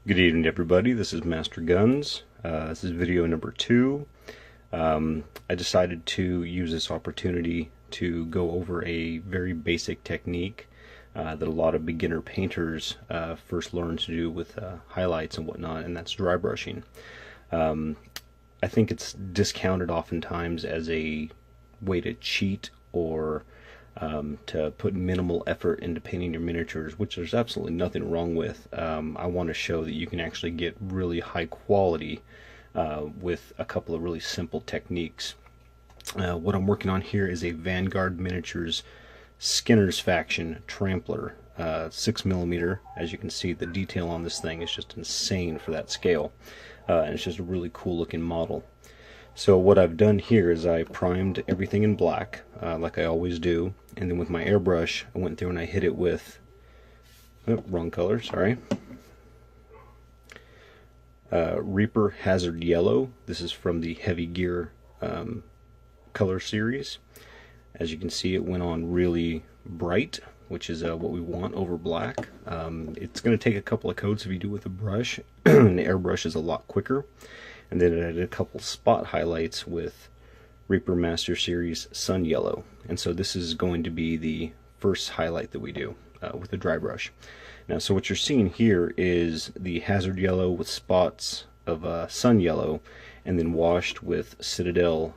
Good evening, everybody. This is Master Guns. This is video number 2. I decided to use this opportunity to go over a very basic technique that a lot of beginner painters first learn to do with highlights and whatnot, and that's dry brushing. I think it's discounted oftentimes as a way to cheat or to put minimal effort into painting your miniatures, which there's absolutely nothing wrong with. I want to show that you can actually get really high quality with a couple of really simple techniques. What I'm working on here is a Vanguard Miniatures Skinner's Faction Trampler, 6mm. As you can see, the detail on this thing is just insane for that scale, and it's just a really cool looking model. So what I've done here is I primed everything in black, like I always do, and then with my airbrush I went through and I hit it with, wrong color, sorry, Reaper Hazard Yellow. This is from the Heavy Gear color series. As you can see, it went on really bright, which is what we want over black. It's going to take a couple of coats if you do it with a brush, and the airbrush is a lot quicker. And then I did a couple spot highlights with Reaper Master Series Sun Yellow. And so this is going to be the first highlight that we do with the dry brush. Now, so what you're seeing here is the Hazard Yellow with spots of Sun Yellow, and then washed with Citadel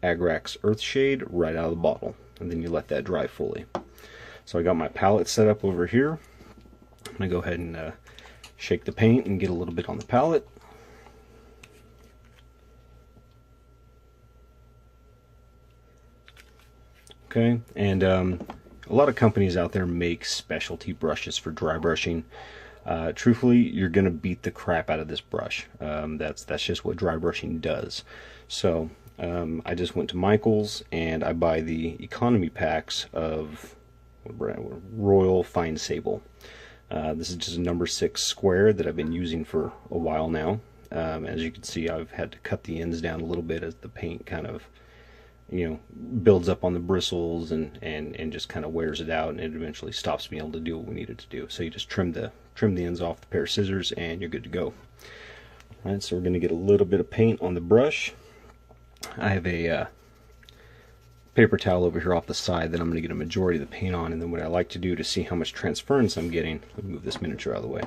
Agrax Earthshade right out of the bottle. And then you let that dry fully. So I got my palette set up over here. I'm going to go ahead and shake the paint and get a little bit on the palette. Okay, and a lot of companies out there make specialty brushes for dry brushing. Truthfully, you're going to beat the crap out of this brush. That's just what dry brushing does. So I just went to Michael's and I buy the economy packs of Royal Fine Sable. This is just a number 6 square that I've been using for a while now. As you can see, I've had to cut the ends down a little bit as the paint kind of, builds up on the bristles and just kind of wears it out, and it eventually stops being able to do what we need it to do. So you just trim the ends off the pair of scissors and you're good to go. Alright, so we're going to get a little bit of paint on the brush. I have a paper towel over here off the side that I'm going to get a majority of the paint on, and then what I like to do to see how much transference I'm getting, let me move this miniature out of the way,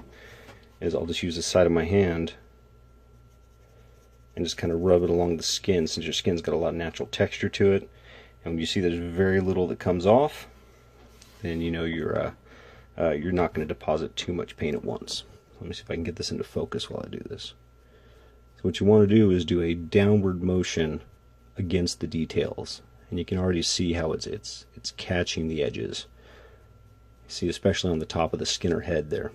is I'll just use the side of my hand and just kind of rub it along the skin, since your skin's got a lot of natural texture to it. And when you see there's very little that comes off, then you know you're not going to deposit too much paint at once. Let me see if I can get this into focus while I do this. So what you want to do is do a downward motion against the details, and you can already see how it's catching the edges. You see, especially on the top of the Skinner head there.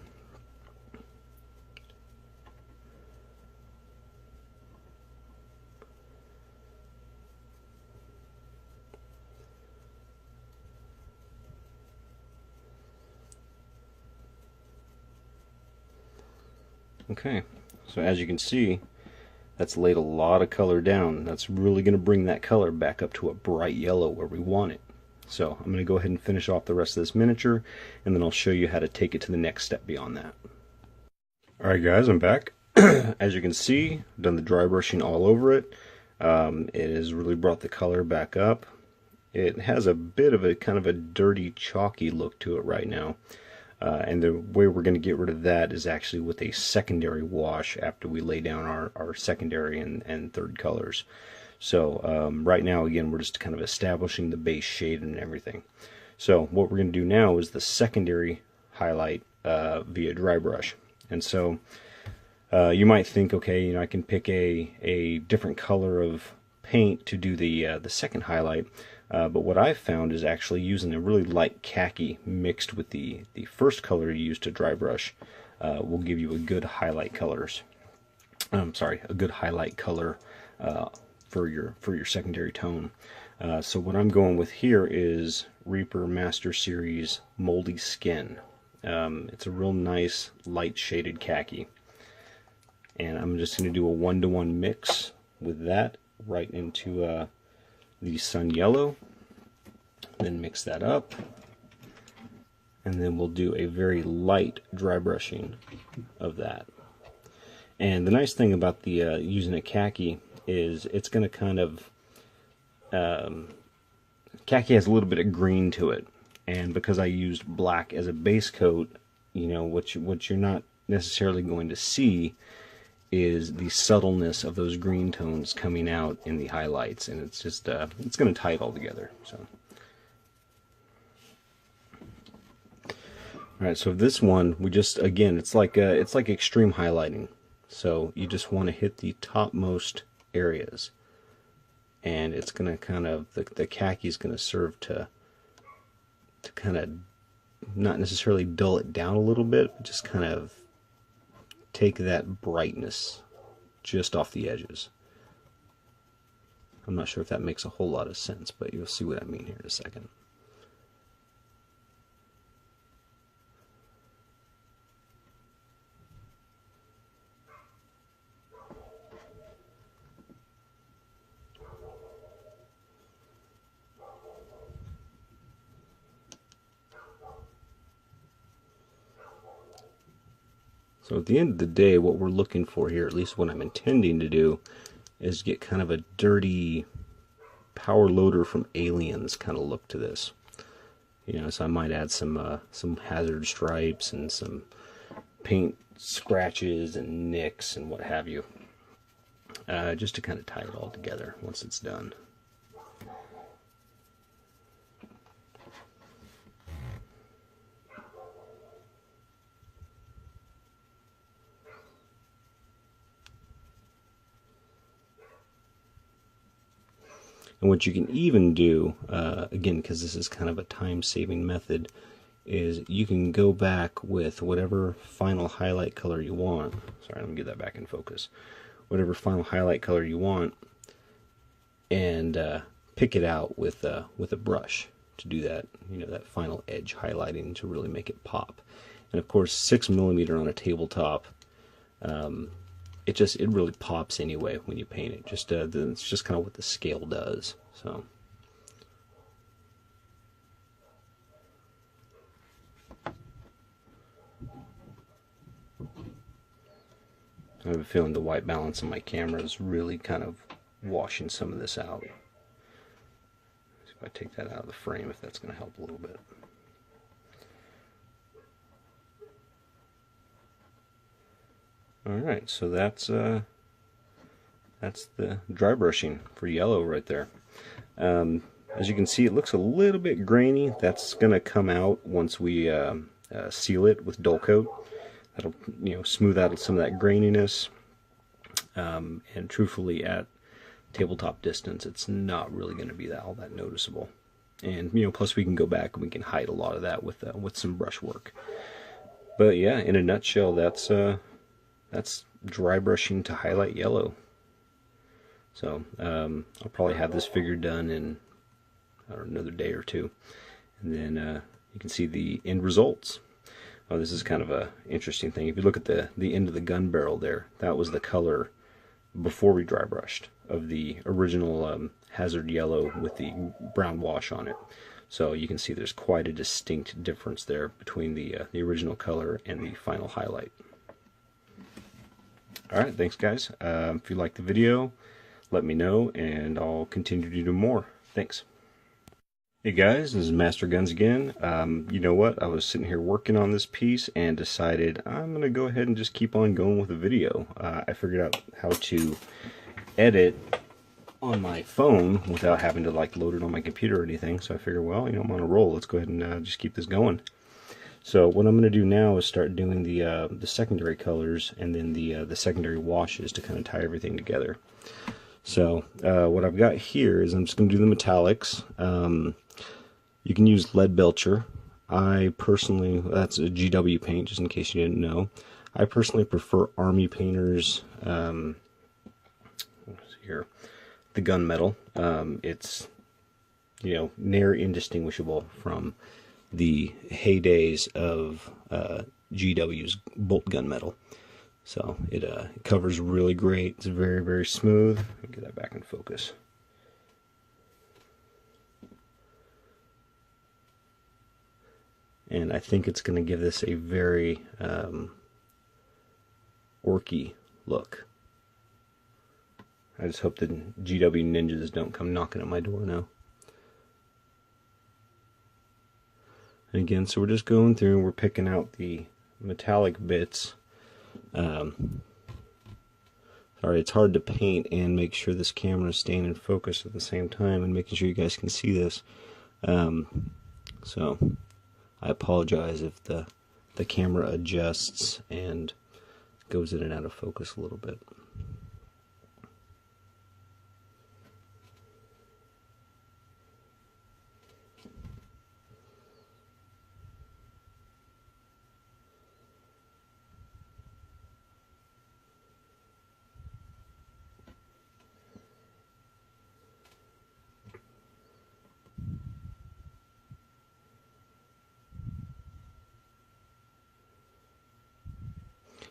Okay, so as you can see, that's laid a lot of color down. That's really going to bring that color back up to a bright yellow where we want it. So I'm going to go ahead and finish off the rest of this miniature, and then I'll show you how to take it to the next step beyond that. Alright guys, I'm back. As you can see, I've done the dry brushing all over it. It has really brought the color back up. It has a bit of a kind of a dirty, chalky look to it right now. And the way we're going to get rid of that is actually with a secondary wash after we lay down our secondary and third colors. So right now, again, we're just kind of establishing the base shade and everything. So what we're going to do now is the secondary highlight via dry brush. And so you might think, okay, I can pick a different color of paint to do the second highlight. But what I've found is actually using a really light khaki mixed with the first color you use to dry brush will give you a good highlight colors. A good highlight color for your secondary tone. So what I'm going with here is Reaper Master Series Moldy Skin. It's a real nice light shaded khaki, and I'm just going to do a 1-to-1 mix with that right into the Sun Yellow, then mix that up, and then we'll do a very light dry brushing of that. And the nice thing about the using a khaki is it's going to kind of khaki has a little bit of green to it, and because I used black as a base coat, you know, what you're not necessarily going to see is the subtleness of those green tones coming out in the highlights, and it's just it's going to tie it all together. So, all right, so this one we just, again, it's like extreme highlighting. So you just want to hit the topmost areas, and it's going to kind of, the khaki is going to serve to kind of not necessarily dull it down a little bit, but just kind of take that brightness just off the edges. I'm not sure if that makes a whole lot of sense, but you'll see what I mean here in a second. So at the end of the day, what we're looking for here, at least what I'm intending to do, is get kind of a dirty power loader from Aliens kind of look to this. You know, so I might add some hazard stripes and some paint scratches and nicks and what have you, just to kind of tie it all together once it's done. And what you can even do, again, because this is kind of a time-saving method, is you can go back with whatever final highlight color you want. Sorry, let me get that back in focus. Whatever final highlight color you want, and pick it out with a brush to do that, you know, that final edge highlighting to really make it pop. And of course, 6mm on a tabletop, it really pops anyway when you paint it. It's just kind of what the scale does. So, I have a feeling the white balance on my camera is really kind of washing some of this out. So if I take that out of the frame, if that's going to help a little bit. Alright, so that's the dry brushing for yellow right there. As you can see, it looks a little bit grainy. That's going to come out once we seal it with dull coat. That'll, you know, smooth out some of that graininess. And truthfully, at tabletop distance, it's not really going to be all that noticeable. And, you know, plus we can go back and we can hide a lot of that with some brush work. But yeah, in a nutshell, that's dry brushing to highlight yellow. So I'll probably have this figure done in another day or two, and then you can see the end results. Oh, this is kind of a interesting thing. If you look at the end of the gun barrel there, that was the color before we dry brushed of the original hazard yellow with the brown wash on it. So you can see there's quite a distinct difference there between the original color and the final highlight. Alright, thanks guys. If you liked the video, let me know and I'll continue to do more. Thanks. Hey guys, this is Master Guns again. You know what? I was sitting here working on this piece and decided I'm going to go ahead and just keep on going with the video. I figured out how to edit on my phone without having to like load it on my computer or anything. So I figured, well, you know, I'm on a roll. Let's go ahead and just keep this going. So what I'm going to do now is start doing the secondary colors and then the secondary washes to kind of tie everything together. So what I've got here is I'm just going to do the metallics. You can use lead belcher. I personally, that's a GW paint, just in case you didn't know. I personally prefer Army Painter's, let's see here, the gunmetal. It's, you know, near indistinguishable from the heydays of GW's bolt gunmetal. So it covers really great. It's very, very smooth. Let me get that back in focus. And I think it's going to give this a very orky look. I just hope the GW ninjas don't come knocking at my door now. And again, so we're just going through and we're picking out the metallic bits. Sorry, it's hard to paint and make sure this camera is staying in focus at the same time and making sure you guys can see this. So I apologize if the camera adjusts and goes in and out of focus a little bit.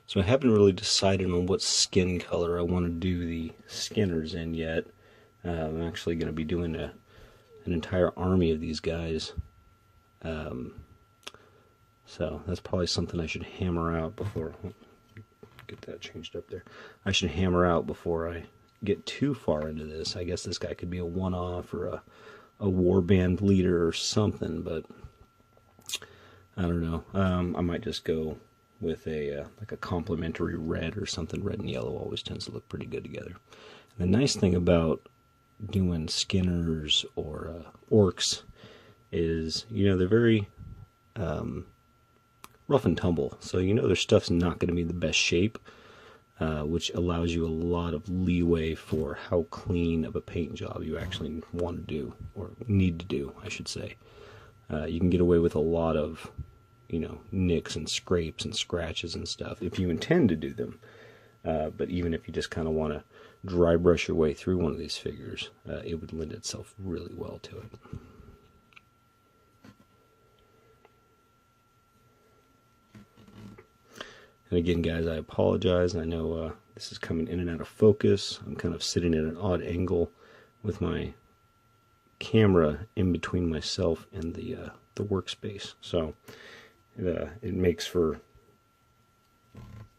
So I haven't really decided on what skin color I want to do the skinners in yet. I'm actually going to be doing an entire army of these guys. So that's probably something I should hammer out before... Get that changed up there. I should hammer out before I get too far into this. I guess this guy could be a one-off or a warband leader or something, but I don't know. I might just go with a like a complementary red or something. Red and yellow always tends to look pretty good together. And the nice thing about doing skinners or orcs is, you know, they're very rough and tumble. So you know their stuff's not going to be in the best shape, which allows you a lot of leeway for how clean of a paint job you actually want to do, or need to do, I should say. You can get away with a lot of, you know, nicks and scrapes and scratches and stuff if you intend to do them. But even if you just kind of want to dry brush your way through one of these figures, it would lend itself really well to it. And again, guys, I apologize. I know this is coming in and out of focus. I'm kind of sitting at an odd angle with my camera in between myself and the workspace. So it makes for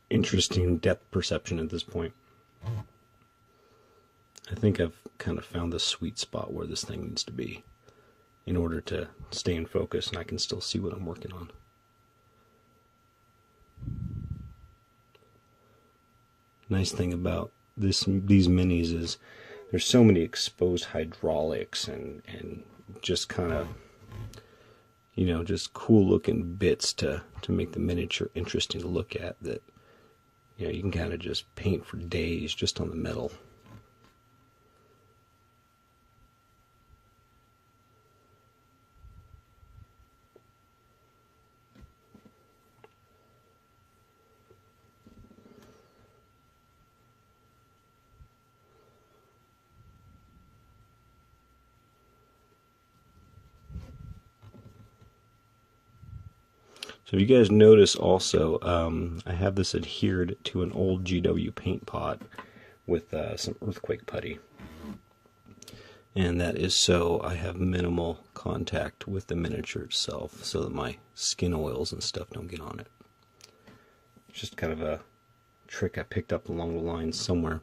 interesting depth perception at this point. I think I've kind of found the sweet spot where this thing needs to be in order to stay in focus and I can still see what I'm working on. Nice thing about these minis is there's so many exposed hydraulics and just kind of, you know, just cool looking bits to make the miniature interesting to look at, that, you know, you can kind of just paint for days just on the metal. So if you guys notice also, I have this adhered to an old GW paint pot with some earthquake putty. And that is so I have minimal contact with the miniature itself, so that my skin oils and stuff don't get on it. It's just kind of a trick I picked up along the line somewhere.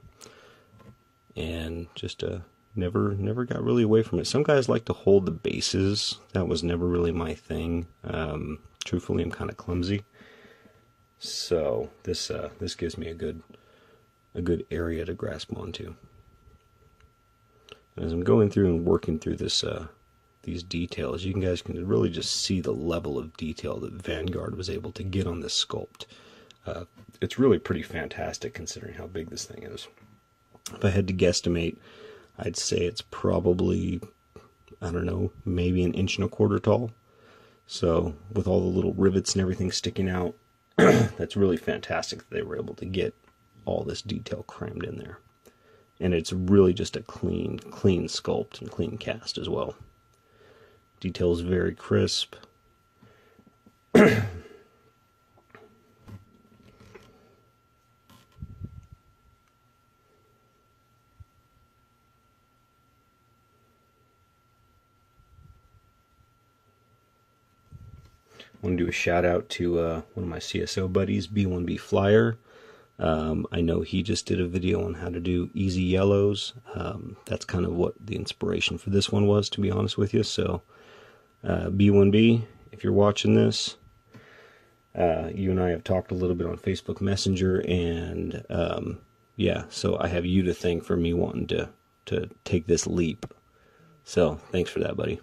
And just never got really away from it. Some guys like to hold the bases. That was never really my thing. Truthfully, I'm kind of clumsy, so this gives me a good area to grasp onto. As I'm going through and working through this these details, you guys can really just see the level of detail that Vanguard was able to get on this sculpt. It's really pretty fantastic considering how big this thing is. If I had to guesstimate, I'd say it's probably, I don't know, maybe 1.25 inches tall. So with all the little rivets and everything sticking out, that's really fantastic that they were able to get all this detail crammed in there. And it's really just a clean sculpt and clean cast as well. Detail is very crisp. I want to do a shout out to one of my CSO buddies, B1B Flyer. I know he just did a video on how to do easy yellows. That's kind of what the inspiration for this one was, to be honest with you. So B1B, if you're watching this, you and I have talked a little bit on Facebook Messenger, and yeah, so I have you to thank for me wanting to take this leap. So thanks for that, buddy.